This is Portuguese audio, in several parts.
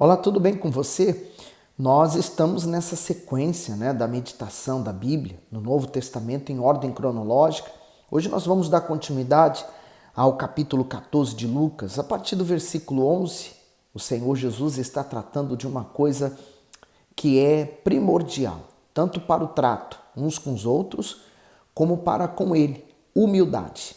Olá, tudo bem com você? Nós estamos nessa sequência, da meditação da Bíblia, no Novo Testamento, em ordem cronológica. Hoje nós vamos dar continuidade ao capítulo 14 de Lucas. A partir do versículo 11, o Senhor Jesus está tratando de uma coisa que é primordial, tanto para o trato uns com os outros, como para com Ele, humildade.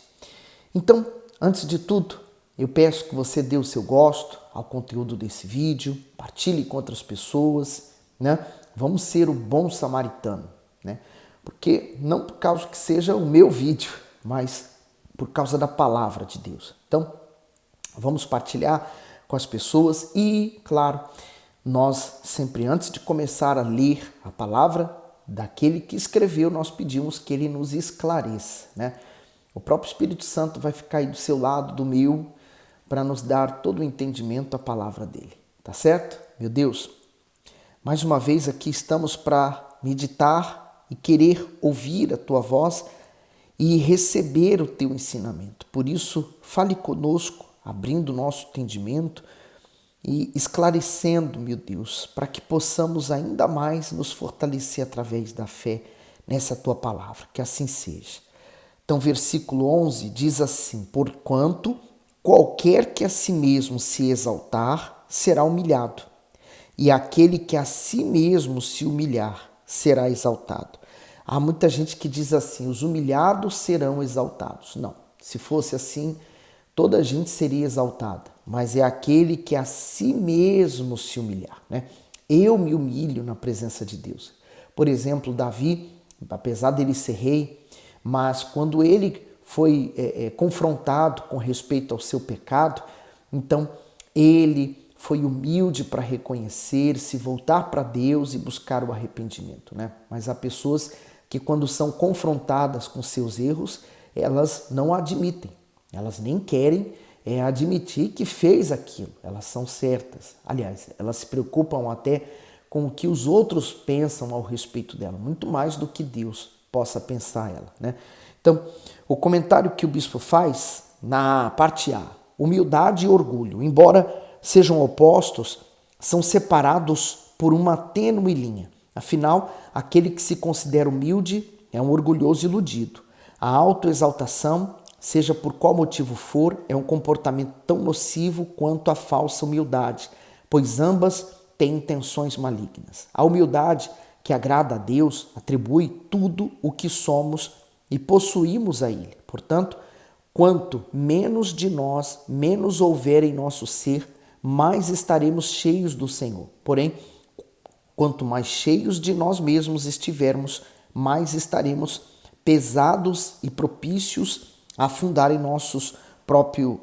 Então, antes de tudo, eu peço que você dê o seu gosto ao conteúdo desse vídeo, partilhe com outras pessoas, Vamos ser o bom samaritano, Porque não por causa que seja o meu vídeo, mas por causa da palavra de Deus. Então, vamos partilhar com as pessoas e, claro, nós sempre antes de começar a ler a palavra daquele que escreveu, nós pedimos que ele nos esclareça, O próprio Espírito Santo vai ficar aí do seu lado, do meu, para nos dar todo o entendimento da palavra dele. Tá certo? Meu Deus, mais uma vez aqui estamos para meditar e querer ouvir a tua voz e receber o teu ensinamento. Por isso, fale conosco, abrindo o nosso entendimento e esclarecendo, meu Deus, para que possamos ainda mais nos fortalecer através da fé nessa tua palavra. Que assim seja. Então, versículo 11 diz assim: porquanto qualquer que a si mesmo se exaltar, será humilhado, e aquele que a si mesmo se humilhar, será exaltado. Há muita gente que diz assim: os humilhados serão exaltados. Não, se fosse assim, toda a gente seria exaltada, mas é aquele que a si mesmo se humilhar, Eu me humilho na presença de Deus. Por exemplo, Davi, apesar dele ser rei, mas quando ele foi confrontado com respeito ao seu pecado, então ele foi humilde para reconhecer, se voltar para Deus e buscar o arrependimento, Mas há pessoas que quando são confrontadas com seus erros, elas não admitem, elas nem querem admitir que fez aquilo, elas são certas. Aliás, elas se preocupam até com o que os outros pensam ao respeito dela, muito mais do que Deus possa pensar ela, Então, o comentário que o bispo faz na parte A: humildade e orgulho, embora sejam opostos, são separados por uma tênue linha. Afinal, aquele que se considera humilde é um orgulhoso iludido. A autoexaltação, seja por qual motivo for, é um comportamento tão nocivo quanto a falsa humildade, pois ambas têm intenções malignas. A humildade, que agrada a Deus, atribui tudo o que somos e possuímos a Ele. Portanto, quanto menos de nós, menos houver em nosso ser, mais estaremos cheios do Senhor. Porém, quanto mais cheios de nós mesmos estivermos, mais estaremos pesados e propícios a afundar em nosso próprio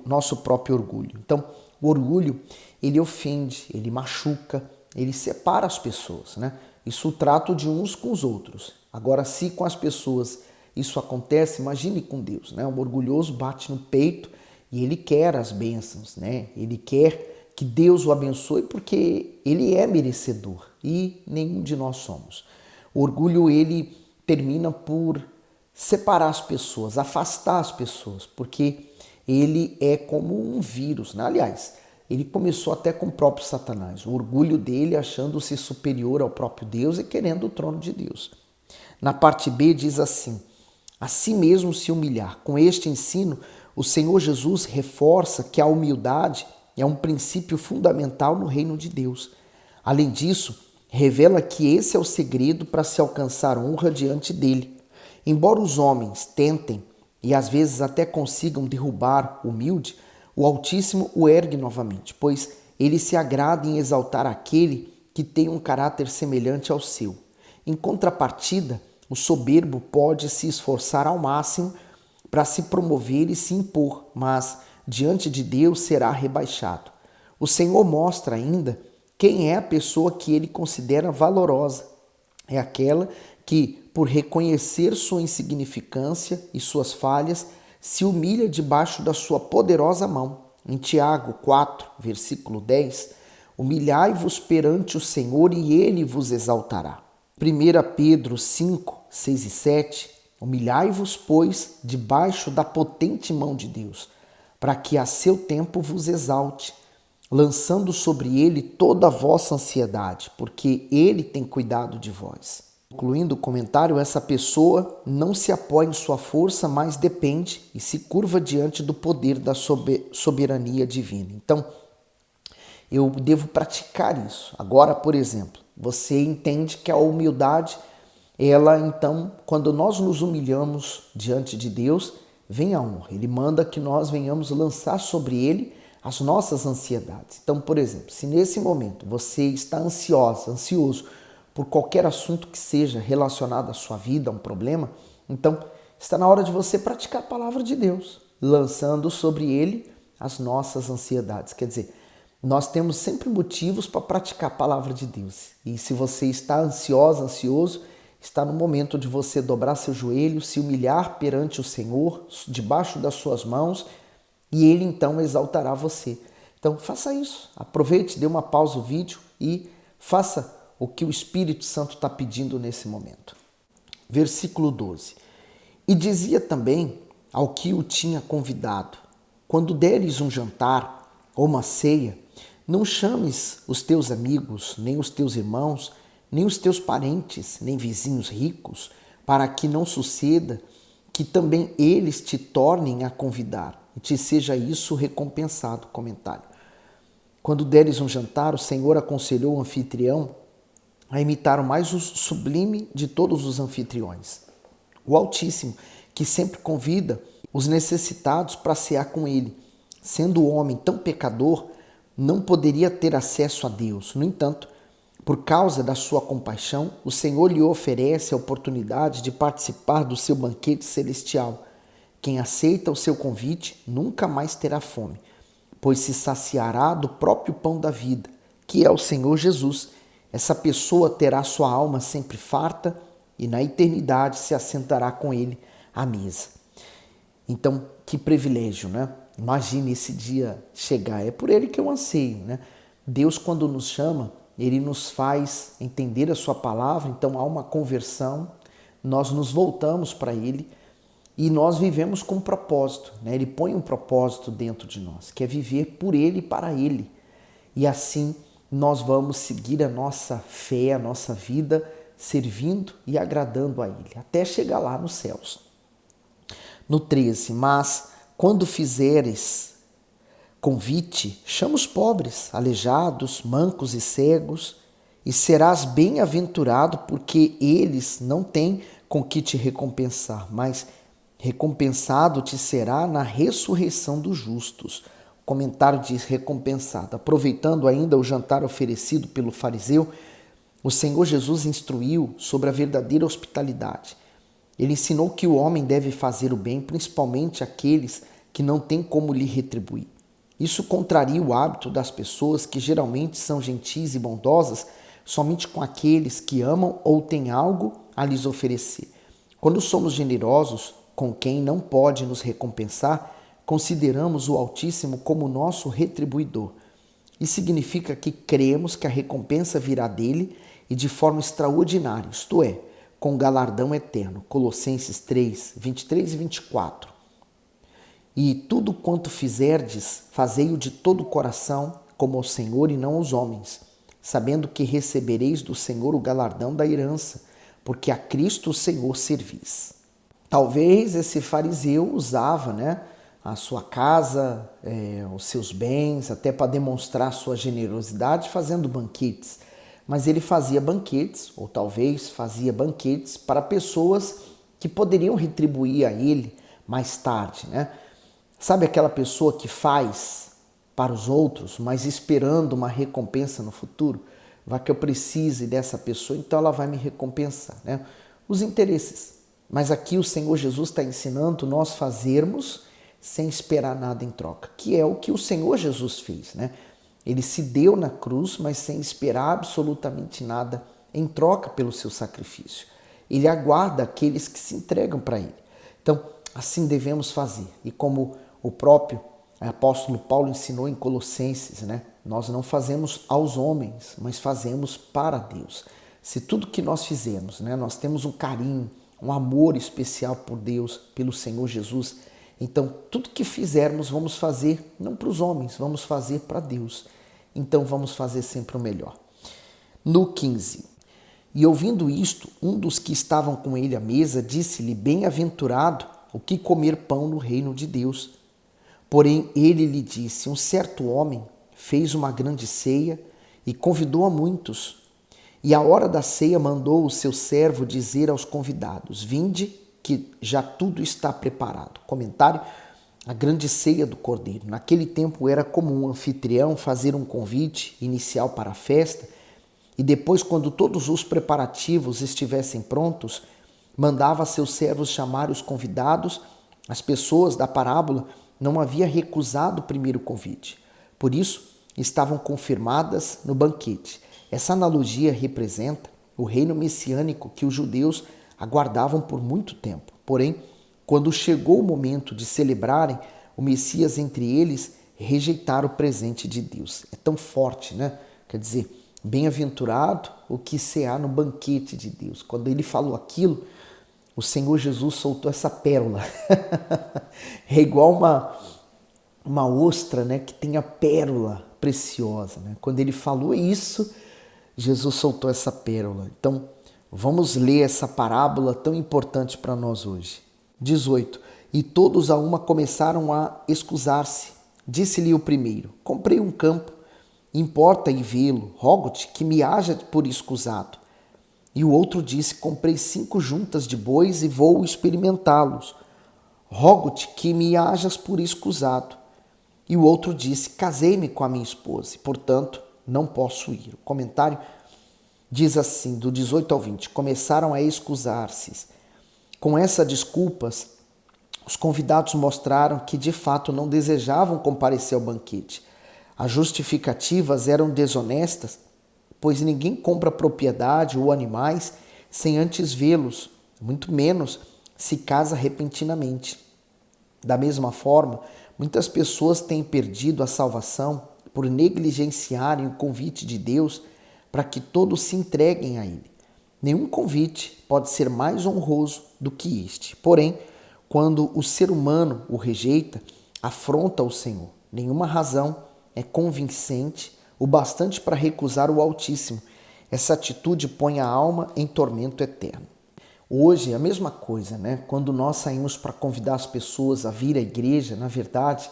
orgulho. Então, o orgulho, ele ofende, ele machuca, ele separa as pessoas, Isso o trato de uns com os outros. Agora, se com as pessoas isso acontece, imagine com Deus, O orgulhoso bate no peito e ele quer as bênçãos, Ele quer que Deus o abençoe porque ele é merecedor e nenhum de nós somos. O orgulho, ele termina por separar as pessoas, afastar as pessoas, porque ele é como um vírus, Aliás, ele começou até com o próprio Satanás, o orgulho dele achando-se superior ao próprio Deus e querendo o trono de Deus. Na parte B diz assim: a si mesmo se humilhar. Com este ensino, o Senhor Jesus reforça que a humildade é um princípio fundamental no reino de Deus. Além disso, revela que esse é o segredo para se alcançar honra diante dele. Embora os homens tentem e às vezes até consigam derrubar o humilde, o Altíssimo o ergue novamente, pois ele se agrada em exaltar aquele que tem um caráter semelhante ao seu. Em contrapartida, o soberbo pode se esforçar ao máximo para se promover e se impor, mas diante de Deus será rebaixado. O Senhor mostra ainda quem é a pessoa que ele considera valorosa. É aquela que, por reconhecer sua insignificância e suas falhas, se humilha debaixo da sua poderosa mão. Em Tiago 4, versículo 10, humilhai-vos perante o Senhor e ele vos exaltará. 1 Pedro 5, 6 e 7, humilhai-vos, pois, debaixo da potente mão de Deus, para que a seu tempo vos exalte, lançando sobre ele toda a vossa ansiedade, porque ele tem cuidado de vós. Concluindo o comentário, essa pessoa não se apoia em sua força, mas depende e se curva diante do poder da soberania divina. Então, eu devo praticar isso. Agora, por exemplo, você entende que a humildade, ela então, quando nós nos humilhamos diante de Deus, vem a honra. Ele manda que nós venhamos lançar sobre ele as nossas ansiedades. Então, por exemplo, se nesse momento você está ansioso por qualquer assunto que seja relacionado à sua vida, a um problema, então está na hora de você praticar a palavra de Deus, lançando sobre ele as nossas ansiedades. Quer dizer, nós temos sempre motivos para praticar a palavra de Deus. E se você está ansioso, está no momento de você dobrar seu joelho, se humilhar perante o Senhor, debaixo das suas mãos, e ele então exaltará você. Então faça isso, aproveite, dê uma pausa no vídeo e faça o que o Espírito Santo está pedindo nesse momento. Versículo 12. E dizia também ao que o tinha convidado: quando deres um jantar ou uma ceia, não chames os teus amigos, nem os teus irmãos, nem os teus parentes, nem vizinhos ricos, para que não suceda que também eles te tornem a convidar e te seja isso recompensado. Comentário. Quando deres um jantar, o Senhor aconselhou o anfitrião a imitar o mais sublime de todos os anfitriões, o Altíssimo, que sempre convida os necessitados para cear com ele. Sendo o homem tão pecador, não poderia ter acesso a Deus. No entanto, por causa da sua compaixão, o Senhor lhe oferece a oportunidade de participar do seu banquete celestial. Quem aceita o seu convite nunca mais terá fome, pois se saciará do próprio pão da vida, que é o Senhor Jesus. Essa pessoa terá sua alma sempre farta e na eternidade se assentará com ele à mesa. Então, que privilégio, né? Imagine esse dia chegar. É por ele que eu anseio, né? Deus, quando nos chama, ele nos faz entender a sua palavra, então há uma conversão, nós nos voltamos para ele e nós vivemos com um propósito, né? Ele põe um propósito dentro de nós, que é viver por ele e para ele. E assim nós vamos seguir a nossa fé, a nossa vida, servindo e agradando a ele, até chegar lá nos céus. No 13, mas quando fizeres convite, chama os pobres, aleijados, mancos e cegos, e serás bem-aventurado, porque eles não têm com que te recompensar, mas recompensado te será na ressurreição dos justos. O comentário diz recompensado. Aproveitando ainda o jantar oferecido pelo fariseu, o Senhor Jesus instruiu sobre a verdadeira hospitalidade. Ele ensinou que o homem deve fazer o bem, principalmente aqueles que não têm como lhe retribuir. Isso contraria o hábito das pessoas que geralmente são gentis e bondosas somente com aqueles que amam ou têm algo a lhes oferecer. Quando somos generosos com quem não pode nos recompensar, consideramos o Altíssimo como nosso retribuidor. Isso significa que cremos que a recompensa virá dele e de forma extraordinária, isto é, com galardão eterno. Colossenses 3, 23 e 24. E tudo quanto fizerdes, fazei-o de todo o coração, como ao Senhor e não aos homens, sabendo que recebereis do Senhor o galardão da herança, porque a Cristo o Senhor servis. Talvez esse fariseu usava, a sua casa, os seus bens, até para demonstrar sua generosidade, fazendo banquetes. Mas ele fazia banquetes, ou talvez fazia banquetes para pessoas que poderiam retribuir a ele mais tarde, Sabe aquela pessoa que faz para os outros, mas esperando uma recompensa no futuro? Vai que eu precise dessa pessoa, então ela vai me recompensar, Os interesses. Mas aqui o Senhor Jesus está ensinando nós fazermos sem esperar nada em troca, que é o que o Senhor Jesus fez, Ele se deu na cruz, mas sem esperar absolutamente nada em troca pelo seu sacrifício. Ele aguarda aqueles que se entregam para ele. Então, assim devemos fazer. E como o próprio apóstolo Paulo ensinou em Colossenses, nós não fazemos aos homens, mas fazemos para Deus. Se tudo que nós fizemos, nós temos um carinho, um amor especial por Deus, pelo Senhor Jesus, então tudo que fizermos vamos fazer não para os homens, vamos fazer para Deus. então vamos fazer sempre o melhor. No 15. E ouvindo isto, um dos que estavam com ele à mesa disse-lhe: bem-aventurado o que comer pão no reino de Deus. Porém ele lhe disse: um certo homem fez uma grande ceia e convidou a muitos. E à hora da ceia mandou o seu servo dizer aos convidados: vinde, que já tudo está preparado. Comentário: a grande ceia do Cordeiro. Naquele tempo era comum o anfitrião fazer um convite inicial para a festa e depois, quando todos os preparativos estivessem prontos, mandava seus servos chamar os convidados. As pessoas da parábola não haviam recusado o primeiro convite. Por isso, estavam confirmadas no banquete. Essa analogia representa o reino messiânico que os judeus aguardavam por muito tempo. Porém, quando chegou o momento de celebrarem o Messias entre eles, rejeitaram o presente de Deus. É tão forte, né? Quer dizer, bem-aventurado o que cear no banquete de Deus. Quando ele falou aquilo, o Senhor Jesus soltou essa pérola. É igual uma ostra, né, que tem a pérola preciosa, né? Quando ele falou isso, Jesus soltou essa pérola. Então, vamos ler essa parábola tão importante para nós hoje. 18. E todos a uma começaram a excusar-se. Disse-lhe o primeiro: comprei um campo, importa ir vê-lo, rogo-te que me haja por escusado. E o outro disse: comprei 5 juntas de bois e vou experimentá-los. Rogo-te que me hajas por escusado. E o outro disse: casei-me com a minha esposa, e, portanto, não posso ir. O comentário diz assim, do 18 ao 20. Começaram a excusar-se. Com essas desculpas, os convidados mostraram que, de fato, não desejavam comparecer ao banquete. As justificativas eram desonestas, pois ninguém compra propriedade ou animais sem antes vê-los, muito menos se casa repentinamente. Da mesma forma, muitas pessoas têm perdido a salvação por negligenciarem o convite de Deus para que todos se entreguem a Ele. Nenhum convite pode ser mais honroso do que este. Porém, quando o ser humano o rejeita, afronta o Senhor. Nenhuma razão é convincente o bastante para recusar o Altíssimo. Essa atitude põe a alma em tormento eterno. Hoje é a mesma coisa, né? Quando nós saímos para convidar as pessoas a vir à igreja, na verdade,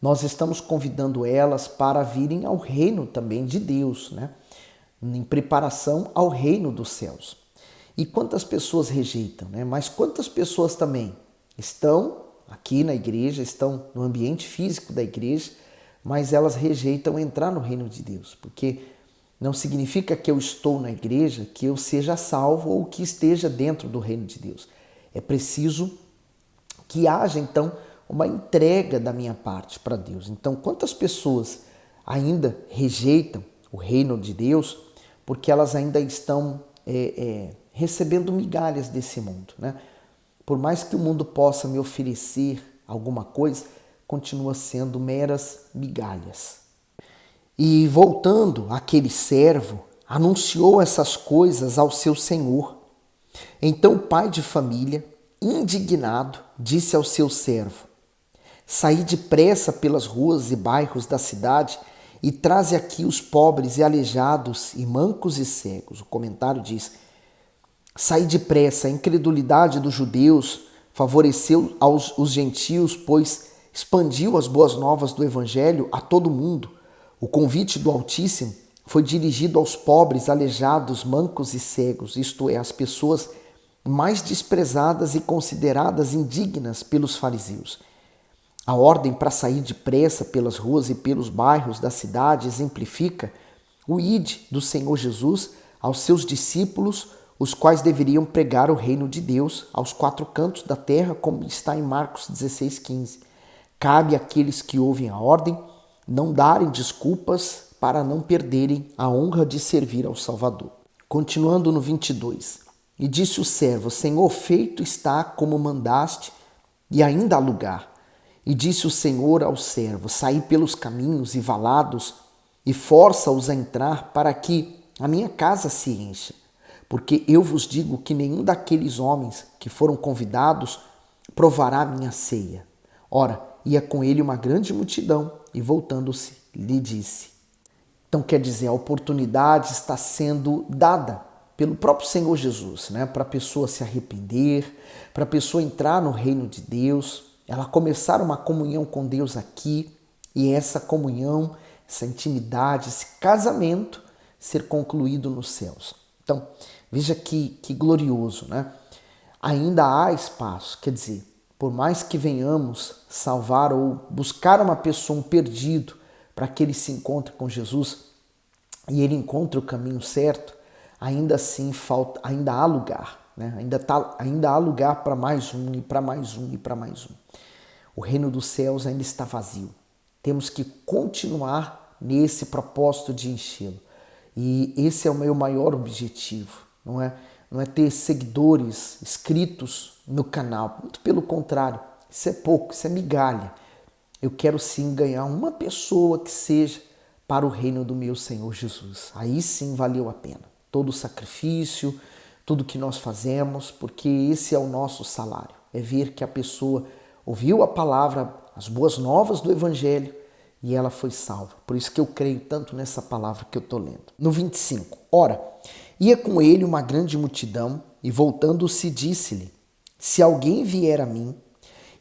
nós estamos convidando elas para virem ao reino também de Deus, né? Em preparação ao reino dos céus. E quantas pessoas rejeitam, né? Mas quantas pessoas também estão aqui na igreja, estão no ambiente físico da igreja, mas elas rejeitam entrar no reino de Deus, porque não significa que eu estou na igreja, que eu seja salvo ou que esteja dentro do reino de Deus. É preciso que haja, então, uma entrega da minha parte para Deus. Então, quantas pessoas ainda rejeitam o reino de Deus porque elas ainda estão recebendo migalhas desse mundo, né? Por mais que o mundo possa me oferecer alguma coisa, continua sendo meras migalhas. E voltando, aquele servo anunciou essas coisas ao seu senhor. Então o pai de família, indignado, disse ao seu servo: saí depressa pelas ruas e bairros da cidade e traze aqui os pobres e aleijados e mancos e cegos. O comentário diz: saí depressa, a incredulidade dos judeus favoreceu os gentios, pois expandiu as boas novas do evangelho a todo mundo. O convite do Altíssimo foi dirigido aos pobres, aleijados, mancos e cegos, isto é, às pessoas mais desprezadas e consideradas indignas pelos fariseus. A ordem para sair depressa pelas ruas e pelos bairros da cidade exemplifica o ide do Senhor Jesus aos seus discípulos, os quais deveriam pregar o reino de Deus aos 4 cantos da terra, como está em Marcos 16,15. Cabe àqueles que ouvem a ordem não darem desculpas para não perderem a honra de servir ao Salvador. Continuando no 22. E disse o servo: Senhor, feito está como mandaste, e ainda há lugar. E disse o Senhor ao servo: saí pelos caminhos e valados e força-os a entrar, para que a minha casa se encha. Porque eu vos digo que nenhum daqueles homens que foram convidados provará a minha ceia. Ora, ia com ele uma grande multidão, e voltando-se, lhe disse: Então, quer dizer, a oportunidade está sendo dada pelo próprio Senhor Jesus, né? Para a pessoa se arrepender, para a pessoa entrar no reino de Deus, ela começar uma comunhão com Deus aqui, e essa comunhão, essa intimidade, esse casamento ser concluído nos céus. Então, veja que glorioso, né? Ainda há espaço, quer dizer, por mais que venhamos salvar ou buscar uma pessoa, um perdido, para que ele se encontre com Jesus e ele encontre o caminho certo, ainda assim ainda há lugar, né? Ainda há lugar para mais um e para mais um e para mais um. O reino dos céus ainda está vazio. Temos que continuar nesse propósito de enchê-lo. E esse é o meu maior objetivo, não é ter seguidores inscritos no canal. Muito pelo contrário, isso é pouco, isso é migalha. Eu quero sim ganhar uma pessoa que seja para o reino do meu Senhor Jesus. Aí sim valeu a pena. Todo o sacrifício, tudo que nós fazemos, porque esse é o nosso salário. É ver que a pessoa ouviu a palavra, as boas novas do Evangelho, e ela foi salva. Por isso que eu creio tanto nessa palavra que eu estou lendo. No 25. Ora, ia com ele uma grande multidão, e voltando-se disse-lhe: se alguém vier a mim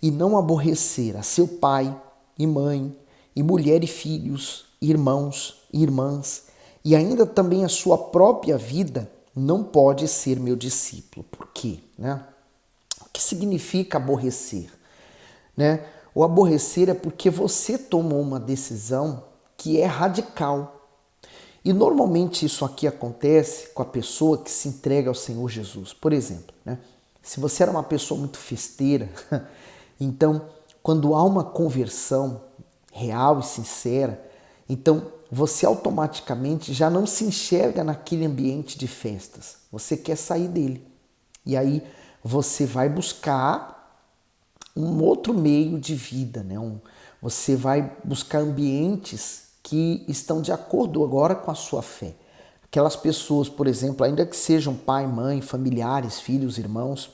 e não aborrecer a seu pai e mãe, e mulher e filhos, irmãos e irmãs, e ainda também a sua própria vida, não pode ser meu discípulo. Por quê? Né? O que significa aborrecer? Né? O aborrecer é porque você tomou uma decisão que é radical. E normalmente isso aqui acontece com a pessoa que se entrega ao Senhor Jesus. Por exemplo, né? Se você era uma pessoa muito festeira, então quando há uma conversão real e sincera, então você automaticamente já não se enxerga naquele ambiente de festas. Você quer sair dele. E aí você vai buscar um outro meio de vida, né? Você vai buscar ambientes que estão de acordo agora com a sua fé. Aquelas pessoas, por exemplo, ainda que sejam pai, mãe, familiares, filhos, irmãos,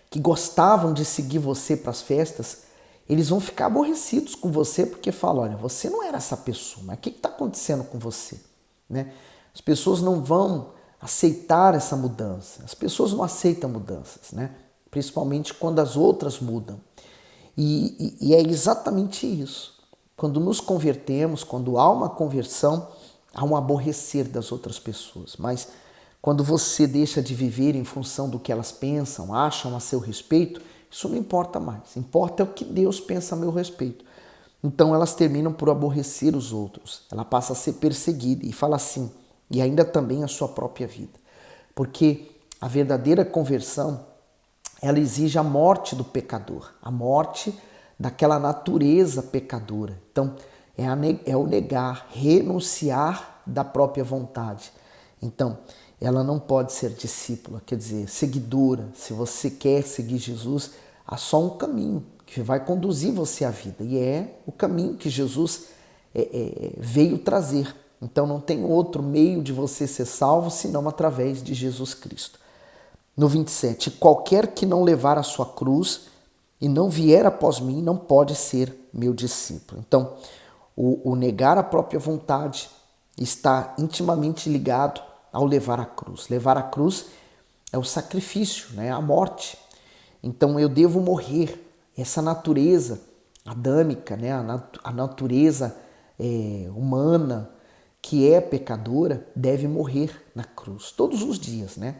que gostavam de seguir você para as festas, eles vão ficar aborrecidos com você porque falam: olha, você não era essa pessoa, mas o que está acontecendo com você? Né? As pessoas não vão aceitar essa mudança. As pessoas não aceitam mudanças, né? Principalmente quando as outras mudam. E é exatamente isso. Quando nos convertemos, quando há uma conversão, há um aborrecer das outras pessoas. Mas quando você deixa de viver em função do que elas pensam, acham a seu respeito, isso não importa mais. Importa é o que Deus pensa a meu respeito. Então elas terminam por aborrecer os outros. Ela passa a ser perseguida e fala assim, e ainda também a sua própria vida. Porque a verdadeira conversão, ela exige a morte do pecador, a morte daquela natureza pecadora. Então, é o negar, renunciar da própria vontade. Então, ela não pode ser discípula, quer dizer, seguidora. Se você quer seguir Jesus, há só um caminho que vai conduzir você à vida. E é o caminho que Jesus veio trazer. Então, não tem outro meio de você ser salvo senão através de Jesus Cristo. No 27, qualquer que não levar a sua cruz e não vier após mim, não pode ser meu discípulo. Então, o negar a própria vontade está intimamente ligado ao levar a cruz. Levar a cruz é o sacrifício, né? A morte. Então, eu devo morrer. Essa natureza adâmica, né? A natureza humana que é pecadora deve morrer na cruz todos os dias, né?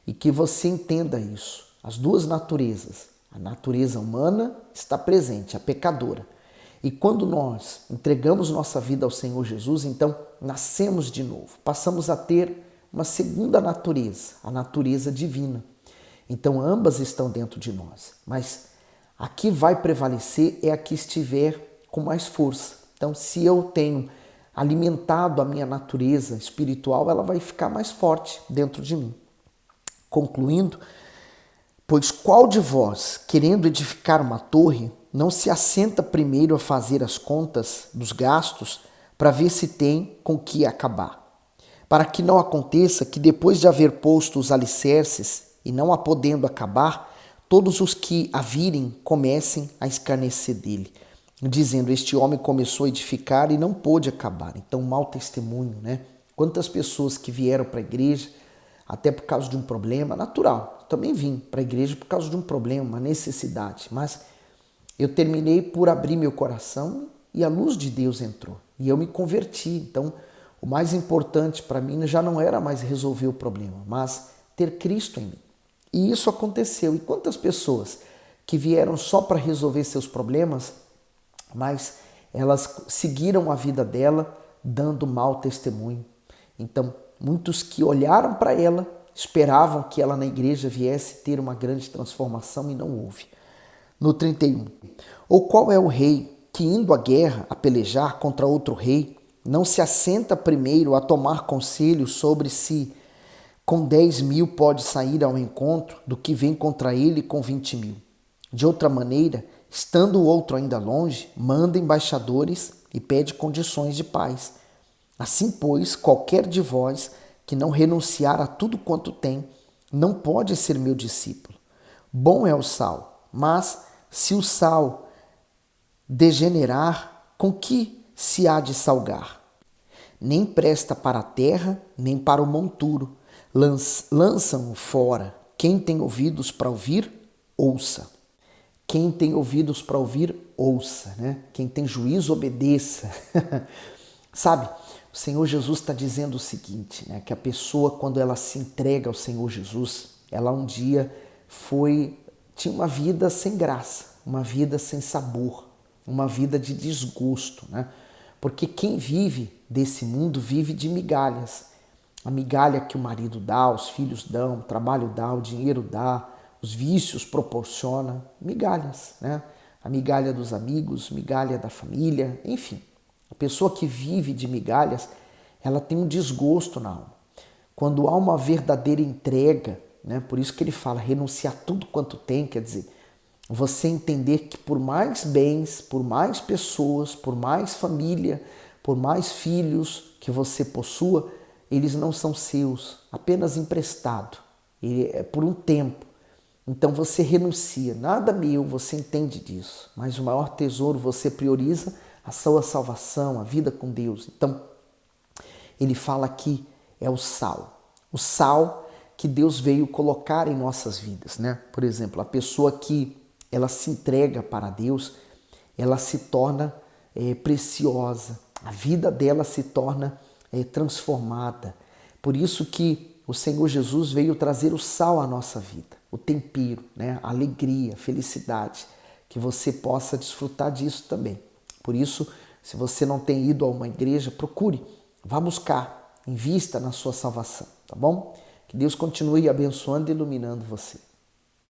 E que você entenda isso. As duas naturezas, a natureza humana está presente, a pecadora. E quando nós entregamos nossa vida ao Senhor Jesus, então nascemos de novo. Passamos a ter uma segunda natureza, a natureza divina. Então ambas estão dentro de nós. Mas a que vai prevalecer é a que estiver com mais força. Então se eu tenho alimentado a minha natureza espiritual, ela vai ficar mais forte dentro de mim. Concluindo, pois qual de vós, querendo edificar uma torre, não se assenta primeiro a fazer as contas dos gastos para ver se tem com que acabar? Para que não aconteça que depois de haver posto os alicerces e não a podendo acabar, todos os que a virem comecem a escarnecer dele, dizendo: este homem começou a edificar e não pôde acabar. Então, mau testemunho, né? Quantas pessoas que vieram para a igreja até por causa de um problema natural. Eu também vim para a igreja por causa de um problema, uma necessidade, mas eu terminei por abrir meu coração e a luz de Deus entrou e eu me converti. Então, o mais importante para mim já não era mais resolver o problema, mas ter Cristo em mim. E isso aconteceu. E quantas pessoas que vieram só para resolver seus problemas, mas elas seguiram a vida dela dando mau testemunho. Então, muitos que olharam para ela, esperavam que ela na igreja viesse ter uma grande transformação e não houve. No 31. Ou qual é o rei que, indo à guerra, a pelejar contra outro rei, não se assenta primeiro a tomar conselho sobre se com 10.000 pode sair ao encontro do que vem contra ele com 20.000? De outra maneira, estando o outro ainda longe, manda embaixadores e pede condições de paz. Assim, pois, qualquer de vós que não renunciar a tudo quanto tem, não pode ser meu discípulo. Bom é o sal, mas se o sal degenerar, com que se há de salgar? Nem presta para a terra, nem para o monturo. Lançam-o fora. Quem tem ouvidos para ouvir, ouça. Quem tem ouvidos para ouvir, ouça, né? Quem tem juízo, obedeça. Sabe, o Senhor Jesus está dizendo o seguinte, né? Que a pessoa, quando ela se entrega ao Senhor Jesus, ela um dia tinha uma vida sem graça, uma vida sem sabor, uma vida de desgosto, né? Porque quem vive desse mundo vive de migalhas. A migalha que o marido dá, os filhos dão, o trabalho dá, o dinheiro dá, os vícios proporciona, migalhas, né? A migalha dos amigos, migalha da família, enfim. A pessoa que vive de migalhas, ela tem um desgosto na alma. Quando há uma verdadeira entrega, né? Por isso que ele fala renunciar tudo quanto tem, quer dizer, você entender que por mais bens, por mais pessoas, por mais família, por mais filhos que você possua, eles não são seus, apenas emprestado, é por um tempo. Então você renuncia, nada meu, você entende disso, mas o maior tesouro você prioriza a sua salvação, a vida com Deus. Então ele fala que é o sal que Deus veio colocar em nossas vidas, né? Por exemplo, a pessoa que ela se entrega para Deus, ela se torna preciosa, a vida dela se torna transformada. Por isso que o Senhor Jesus veio trazer o sal à nossa vida, o tempero, né? A alegria, a felicidade, que você possa desfrutar disso também. Por isso, se você não tem ido a uma igreja, procure, vá buscar, invista na sua salvação, tá bom? Que Deus continue abençoando e iluminando você.